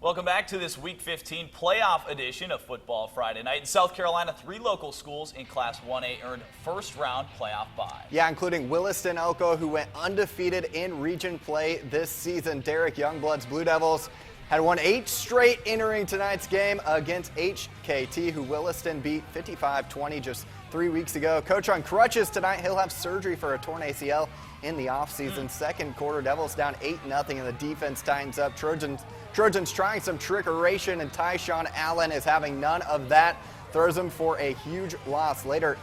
Welcome back to this Week 15 playoff edition of Football Friday Night. In South Carolina, 3 local schools in Class 1A earned first-round playoff bye. Yeah, including Williston Elko, who went undefeated in region play this season. Derek Youngblood's Blue Devils had won 8 straight entering tonight's game against HKT, who Williston beat 55-20 just 3 weeks ago. Coach on crutches tonight. He'll have surgery for a torn ACL in the offseason. Second quarter, Devils down 8-0, and the defense tightens up. Trojans trying some trickeration, and Tyshawn Allen is having none of that. Throws him for a huge loss. Later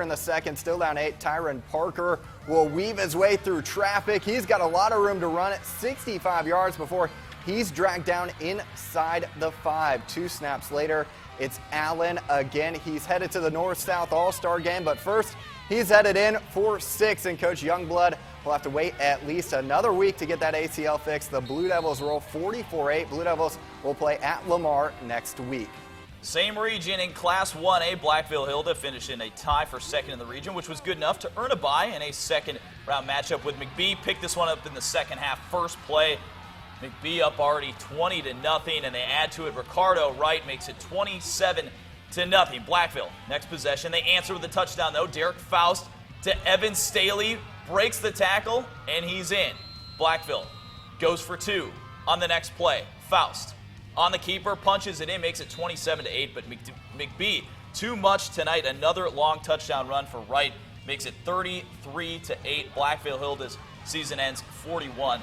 in the second, still down 8, Tyron Parker will weave his way through traffic. He's got a lot of room to run at 65 yards before he's dragged down inside the 5. 2 snaps later, it's Allen again. He's headed to the North-South All-Star game, but first he's headed in for 6, and Coach Youngblood will have to wait at least another week to get that ACL fixed. The Blue Devils roll 44-8. Blue Devils will play at Lamar next week. Same region in Class 1A, Blackville Hilda finished in a tie for second in the region, which was good enough to earn a bye in a second-round matchup with McBee. Picked this one up in the second half. First play, McBee up already 20-0, and they add to it. Ricardo Wright makes it 27-0. Blackville, next possession. They answer with a touchdown, though. Derek Faust to Evan Staley, breaks the tackle, and he's in. Blackville goes for 2 on the next play. Faust on the keeper, punches it in, makes it 27-8, but McBee, too much tonight. Another long touchdown run for Wright, makes it 33-8. Blackville Hilda's season ends 41-8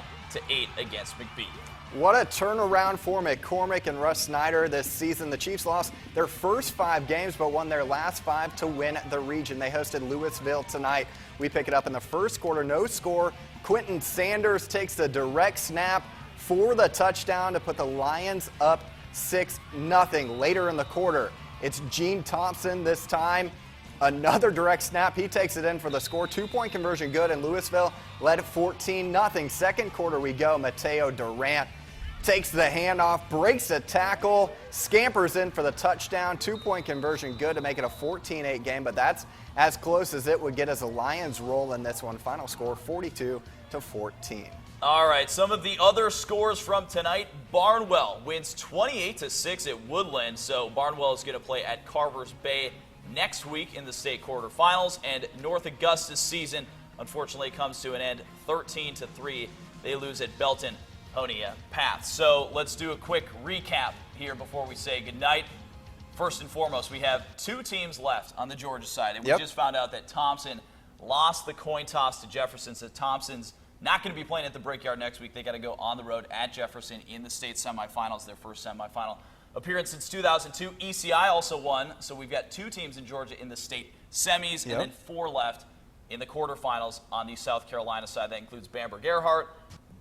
against McBee. What a turnaround for McCormick and Russ Snyder this season. The Chiefs lost their first 5 games, but won their last 5 to win the region. They hosted Louisville tonight. We pick it up in the first quarter. No score. Quentin Sanders takes the direct snap for the touchdown to put the Lions up 6-0. Later in the quarter, it's Gene Thompson this time. Another direct snap. He takes it in for the score. 2-point conversion good, and Louisville led 14-0. Second quarter we go. Mateo Durant takes the handoff, breaks a tackle, scampers in for the touchdown. 2-point conversion good to make it a 14-8 game, but that's as close as it would get as the Lions roll in this one. Final score 42-14. All right, some of the other scores from tonight. Barnwell wins 28-6 at Woodland, so Barnwell is going to play at Carver's Bay next week in the state quarterfinals, and North Augusta's season unfortunately comes to an end 13-3. They lose at Belton Honia Path. So let's do a quick recap here before we say goodnight. First and foremost, we have 2 teams left on the Georgia side, and we just found out that Thompson lost the coin toss to Jefferson, so Thompson's not going to be playing at the Brickyard next week. They got to go on the road at Jefferson in the state semifinals, their first semifinal appearance since 2002. ECI also won, so we've got 2 teams in Georgia in the state semis, and then 4 left in the quarterfinals on the South Carolina side. That includes Bamberg-Ehrhardt,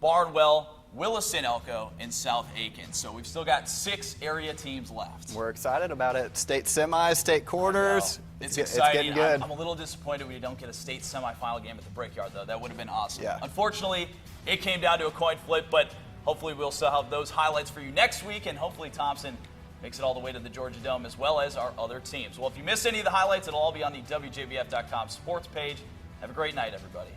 Barnwell, Williston Elko, and South Aiken. So we've still got 6 area teams left. We're excited about it. State semis, state quarters. It's exciting. It's getting good. I'm a little disappointed we don't get a state semifinal game at the Brickyard, though. That would have been awesome. Yeah. Unfortunately, it came down to a coin flip, but hopefully we'll still have those highlights for you next week, and hopefully Thompson makes it all the way to the Georgia Dome, as well as our other teams. Well, if you missed any of the highlights, it'll all be on the WJBF.com sports page. Have a great night, everybody.